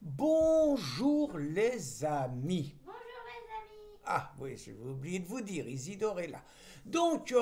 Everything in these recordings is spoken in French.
Bonjour les amis. Bonjour les amis. Ah oui, j'ai oublié de vous dire, Isidore est là. Donc,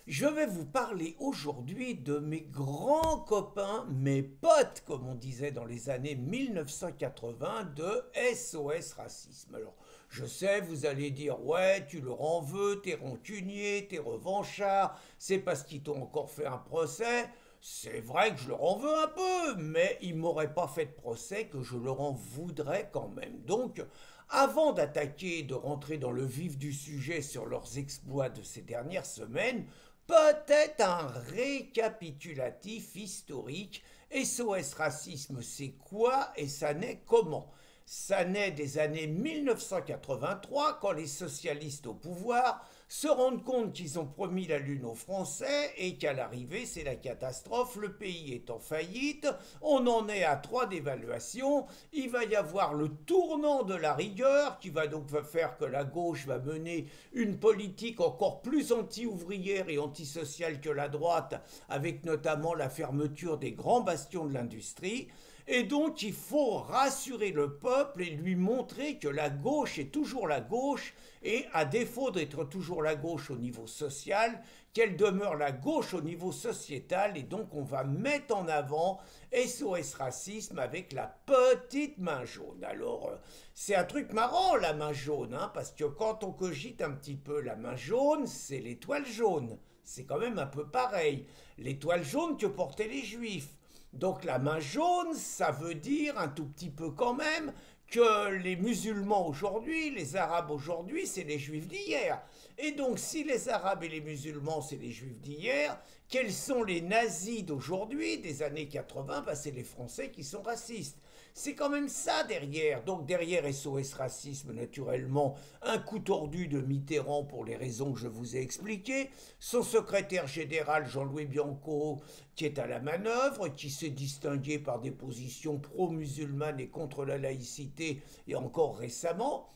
je vais vous parler aujourd'hui de mes grands copains, mes potes, comme on disait dans les années 1980, de SOS Racisme. Alors, je sais, vous allez dire, ouais, tu leur en veux, t'es rancunier, t'es revanchard, c'est parce qu'ils t'ont encore fait un procès. C'est vrai que je leur en veux un peu, mais ils m'auraient pas fait de procès que je leur en voudrais quand même. Donc, avant d'attaquer et de rentrer dans le vif du sujet sur leurs exploits de ces dernières semaines, peut-être un récapitulatif historique. SOS Racisme, c'est quoi et ça naît comment? Ça naît des années 1983, quand les socialistes au pouvoir se rendent compte qu'ils ont promis la Lune aux Français et qu'à l'arrivée, c'est la catastrophe, le pays est en faillite, on en est à 3 dévaluations, il va y avoir le tournant de la rigueur qui va donc faire que la gauche va mener une politique encore plus anti-ouvrière et antisociale que la droite, avec notamment la fermeture des grands bastions de l'industrie. Et donc il faut rassurer le peuple et lui montrer que la gauche est toujours la gauche et à défaut d'être toujours la gauche au niveau social, qu'elle demeure la gauche au niveau sociétal et donc on va mettre en avant SOS Racisme avec la petite main jaune. Alors c'est un truc marrant la main jaune, hein, parce que quand on cogite un petit peu la main jaune, c'est l'étoile jaune. C'est quand même un peu pareil. L'étoile jaune que portaient les juifs. Donc la main jaune, ça veut dire un tout petit peu quand même que les musulmans aujourd'hui, les arabes aujourd'hui, c'est les juifs d'hier. Et donc si les arabes et les musulmans, c'est les juifs d'hier, quels sont les nazis d'aujourd'hui, des années 80? Ben, c'est les Français qui sont racistes. C'est quand même ça derrière. Donc derrière SOS Racisme, naturellement, un coup tordu de Mitterrand pour les raisons que je vous ai expliquées, son secrétaire général Jean-Louis Bianco qui est à la manœuvre, qui s'est distingué par des positions pro-musulmanes et contre la laïcité, et encore récemment.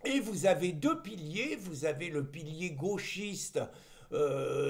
Et vous avez deux piliers, vous avez le pilier gauchiste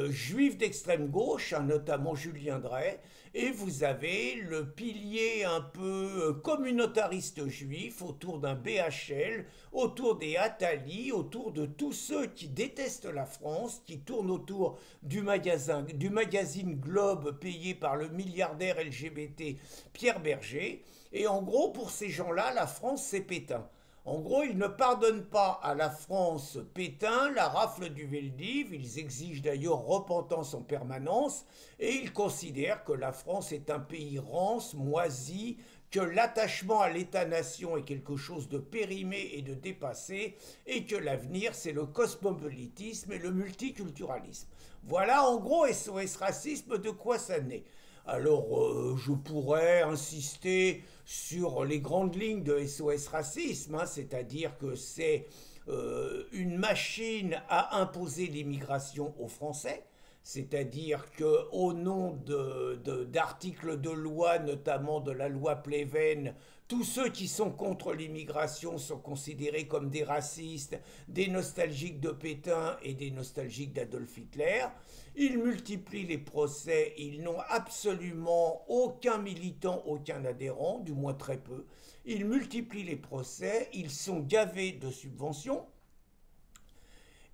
juif d'extrême gauche, hein, notamment Julien Drey, et vous avez le pilier un peu communautariste juif autour d'un BHL, autour des Attali, autour de tous ceux qui détestent la France, qui tournent autour du magazine Globe payé par le milliardaire LGBT Pierre Berger. Et en gros, pour ces gens-là, la France, c'est Pétain. En gros, ils ne pardonnent pas à la France Pétain la rafle du Veldiv, ils exigent d'ailleurs repentance en permanence, et ils considèrent que la France est un pays rance, moisi, que l'attachement à l'État-nation est quelque chose de périmé et de dépassé, et que l'avenir c'est le cosmopolitisme et le multiculturalisme. Voilà en gros SOS Racisme de quoi ça naît. Alors, je pourrais insister sur les grandes lignes de SOS Racisme, hein, c'est-à-dire que c'est une machine à imposer l'immigration aux Français, c'est-à-dire que au nom d'articles de loi, notamment de la loi Pleven, tous ceux qui sont contre l'immigration sont considérés comme des racistes, des nostalgiques de Pétain et des nostalgiques d'Adolf Hitler. Ils multiplient les procès, ils n'ont absolument aucun militant, aucun adhérent, du moins très peu. Ils multiplient les procès, ils sont gavés de subventions.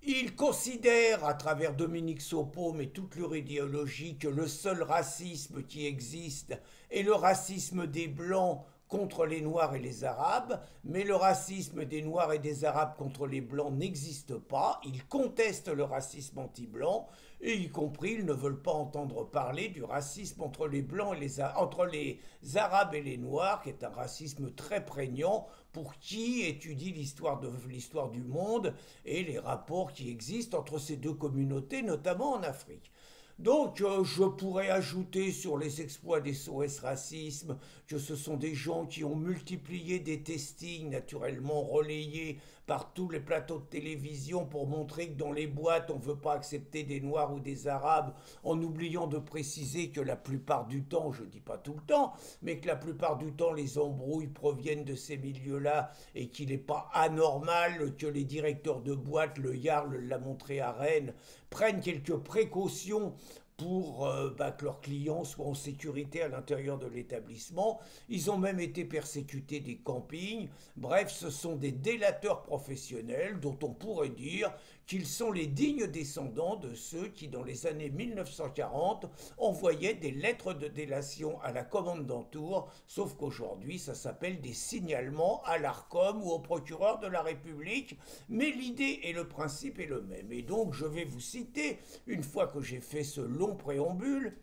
Ils considèrent, à travers Dominique Sopo, et toute leur idéologie, que le seul racisme qui existe est le racisme des Blancs contre les Noirs et les Arabes, mais le racisme des Noirs et des Arabes contre les Blancs n'existe pas. Ils contestent le racisme anti-blanc, et y compris, ils ne veulent pas entendre parler du racisme entre les Blancs et entre les Arabes et les Noirs, qui est un racisme très prégnant pour qui étudie l'histoire du monde et les rapports qui existent entre ces deux communautés, notamment en Afrique. Donc, je pourrais ajouter sur les exploits des SOS Racisme que ce sont des gens qui ont multiplié des testings naturellement relayés par tous les plateaux de télévision pour montrer que dans les boîtes, on ne veut pas accepter des Noirs ou des Arabes, en oubliant de préciser que la plupart du temps, je ne dis pas tout le temps, mais que la plupart du temps, les embrouilles proviennent de ces milieux-là et qu'il n'est pas anormal que les directeurs de boîtes, le Jarl l'a montré à Rennes, prennent quelques précautions pour que leurs clients soient en sécurité à l'intérieur de l'établissement. Ils ont même été persécutés des campings. Bref, ce sont des délateurs professionnels dont on pourrait dire qu'ils sont les dignes descendants de ceux qui, dans les années 1940, envoyaient des lettres de délation à la commandanture, sauf qu'aujourd'hui, ça s'appelle des signalements à l'Arcom ou au procureur de la République, mais l'idée et le principe est le même. Et donc, je vais vous citer, une fois que j'ai fait ce long préambule,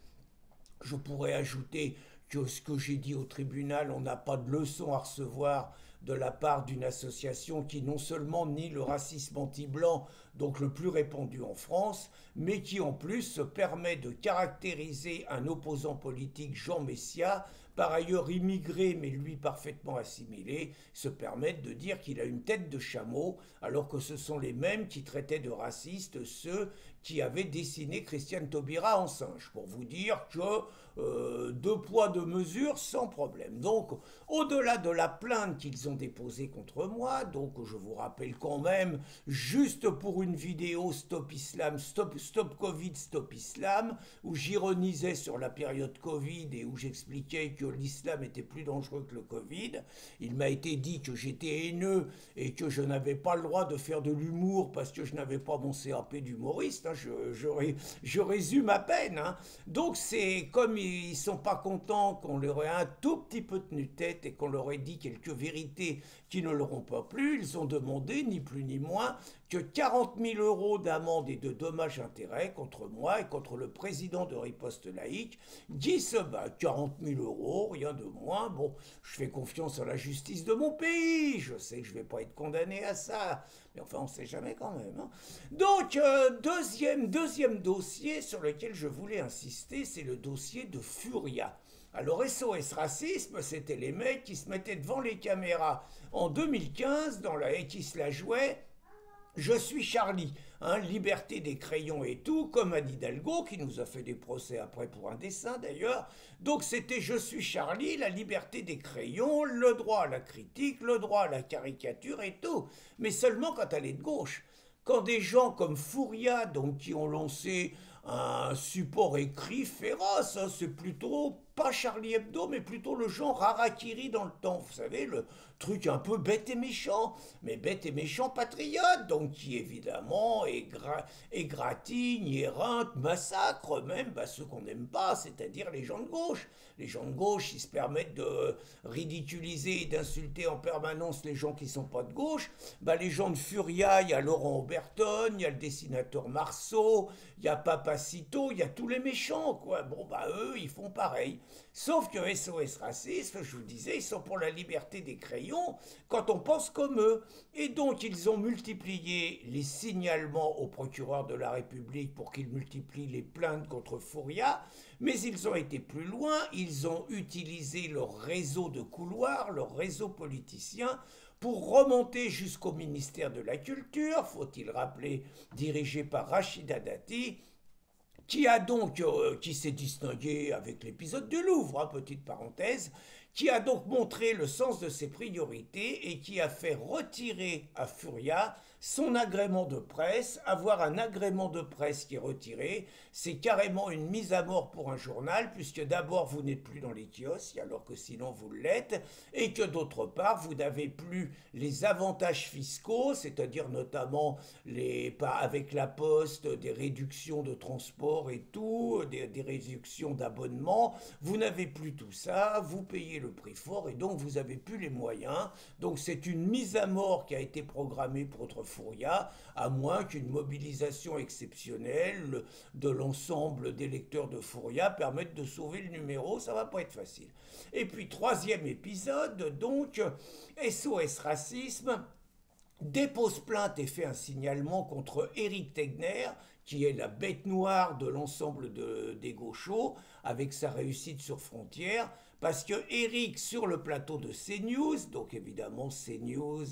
je pourrais ajouter que ce que j'ai dit au tribunal, on n'a pas de leçon à recevoir de la part d'une association qui non seulement nie le racisme anti-blanc, donc le plus répandu en France, mais qui en plus se permet de caractériser un opposant politique, Jean Messia, par ailleurs immigré mais lui parfaitement assimilé, se permettent de dire qu'il a une tête de chameau, alors que ce sont les mêmes qui traitaient de racistes ceux qui avaient dessiné Christiane Taubira en singe, pour vous dire que deux poids deux mesures sans problème. Donc au-delà de la plainte qu'ils ont déposée contre moi, donc je vous rappelle quand même, juste pour une vidéo Stop Islam, Stop Covid, Stop Islam, où j'ironisais sur la période Covid et où j'expliquais que l'islam était plus dangereux que le Covid, il m'a été dit que j'étais haineux et que je n'avais pas le droit de faire de l'humour parce que je n'avais pas mon CAP d'humoriste, hein, je résume à peine. Hein. Donc c'est comme ils ne sont pas contents qu'on leur ait un tout petit peu tenu tête et qu'on leur ait dit quelques vérités qui ne leur ont pas plu, ils ont demandé, ni plus ni moins, que 40 000 € d'amende et de dommages-intérêts contre moi et contre le président de Riposte Laïque, Guy Sebag. 40 000 €, rien de moins. Bon, je fais confiance à la justice de mon pays, je sais que je ne vais pas être condamné à ça, mais enfin on ne sait jamais quand même. Hein. Donc, deuxième dossier sur lequel je voulais insister, c'est le dossier de Furia. Alors SOS Racisme, c'était les mecs qui se mettaient devant les caméras en 2015 et qui se la jouaient « Je suis Charlie hein, », liberté des crayons et tout, comme Anne Hidalgo, qui nous a fait des procès après pour un dessin d'ailleurs. Donc c'était « Je suis Charlie », la liberté des crayons, le droit à la critique, le droit à la caricature et tout, mais seulement quand elle est de gauche. Quand des gens comme Furia, donc qui ont lancé un support écrit féroce, hein, c'est plutôt pas Charlie Hebdo, mais plutôt le genre Harakiri dans le temps, vous savez, le truc un peu bête et méchant, mais bête et méchant patriote, donc qui évidemment égratigne, éreinte, massacre même ceux qu'on n'aime pas, c'est-à-dire les gens de gauche. Les gens de gauche, ils se permettent de ridiculiser et d'insulter en permanence les gens qui ne sont pas de gauche. Les gens de Furia, il y a Laurent Oberton, il y a le dessinateur Marceau, il y a Papacito, il y a tous les méchants, quoi. Bon, eux, ils font pareil. Sauf que SOS Racisme, je vous disais, ils sont pour la liberté des crayons quand on pense comme eux. Et donc, ils ont multiplié les signalements au procureur de la République pour qu'il multiplie les plaintes contre Furia. Mais ils ont été plus loin, ils ont utilisé leur réseau de couloirs, leur réseau politicien, pour remonter jusqu'au ministère de la Culture, faut-il rappeler, dirigé par Rachida Dati, qui s'est distingué avec l'épisode du Louvre, hein, petite parenthèse, qui a donc montré le sens de ses priorités et qui a fait retirer à Furia son agrément de presse. Avoir un agrément de presse qui est retiré, c'est carrément une mise à mort pour un journal, puisque d'abord vous n'êtes plus dans les kiosques, alors que sinon vous l'êtes, et que d'autre part vous n'avez plus les avantages fiscaux, c'est-à-dire notamment avec la poste, des réductions de transport et tout, des réductions d'abonnement, vous n'avez plus tout ça, vous payez le prix fort et donc vous n'avez plus les moyens. Donc c'est une mise à mort qui a été programmée contre Furia, à moins qu'une mobilisation exceptionnelle de l'ensemble des lecteurs de Furia permette de sauver le numéro, ça va pas être facile. Et puis troisième épisode, donc SOS Racisme dépose plainte et fait un signalement contre Éric Tegner, qui est la bête noire de l'ensemble des gauchos, avec sa réussite sur Frontières, parce que Éric, sur le plateau de CNews, donc évidemment CNews,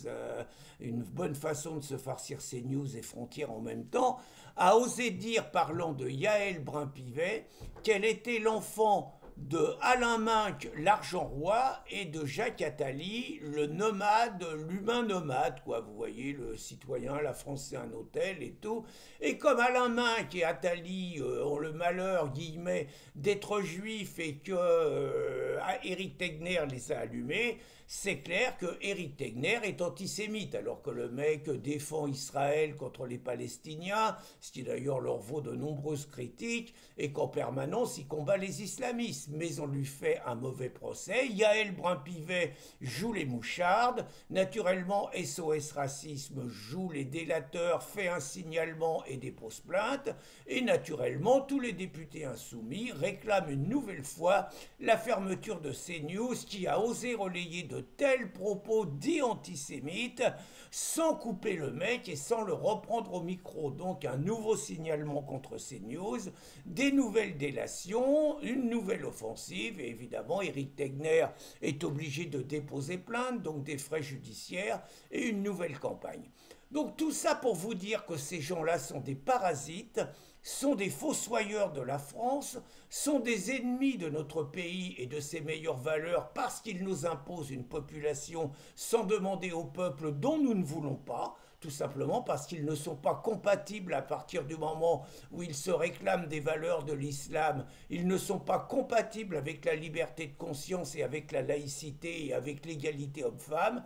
une bonne façon de se farcir CNews et Frontières en même temps, a osé dire, parlant de Yael Brun-Pivet, qu'elle était l'enfant de Alain Minck, l'argent roi, et de Jacques Attali, le nomade, l'humain nomade, quoi. Vous voyez, le citoyen, la France c'est un hôtel et tout. Et comme Alain Minck et Attali ont le malheur, guillemets, d'être juifs et que Éric Tegner les a allumés, c'est clair que Éric Tegner est antisémite, alors que le mec défend Israël contre les Palestiniens, ce qui d'ailleurs leur vaut de nombreuses critiques, et qu'en permanence il combat les islamistes. Mais on lui fait un mauvais procès. Yael Brun-Pivet joue les mouchardes. Naturellement, SOS Racisme joue les délateurs, fait un signalement et dépose plainte. Et naturellement, tous les députés insoumis réclament une nouvelle fois la fermeture de CNews qui a osé relayer de tels propos dits antisémites sans couper le mec et sans le reprendre au micro. Donc un nouveau signalement contre CNews, des nouvelles délations, une nouvelle offensive, et évidemment Éric Tegner est obligé de déposer plainte, donc des frais judiciaires et une nouvelle campagne. Donc tout ça pour vous dire que ces gens-là sont des parasites, sont des fossoyeurs de la France, sont des ennemis de notre pays et de ses meilleures valeurs parce qu'ils nous imposent une population sans demander au peuple dont nous ne voulons pas, tout simplement parce qu'ils ne sont pas compatibles à partir du moment où ils se réclament des valeurs de l'islam, ils ne sont pas compatibles avec la liberté de conscience et avec la laïcité et avec l'égalité homme-femme.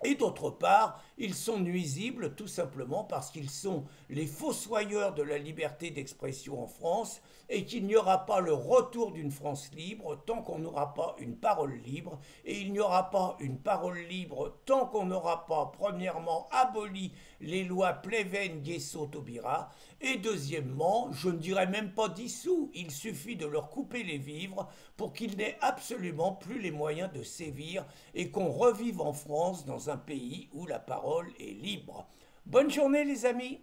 Et d'autre part, ils sont nuisibles tout simplement parce qu'ils sont les fossoyeurs de la liberté d'expression en France et qu'il n'y aura pas le retour d'une France libre tant qu'on n'aura pas une parole libre, et il n'y aura pas une parole libre tant qu'on n'aura pas premièrement aboli les lois Pleven, Guesso, Taubira, et deuxièmement, je ne dirais même pas dissous, il suffit de leur couper les vivres pour qu'ils n'aient absolument plus les moyens de sévir et qu'on revive en France dans un pays où la parole est libre. Bonne journée les amis!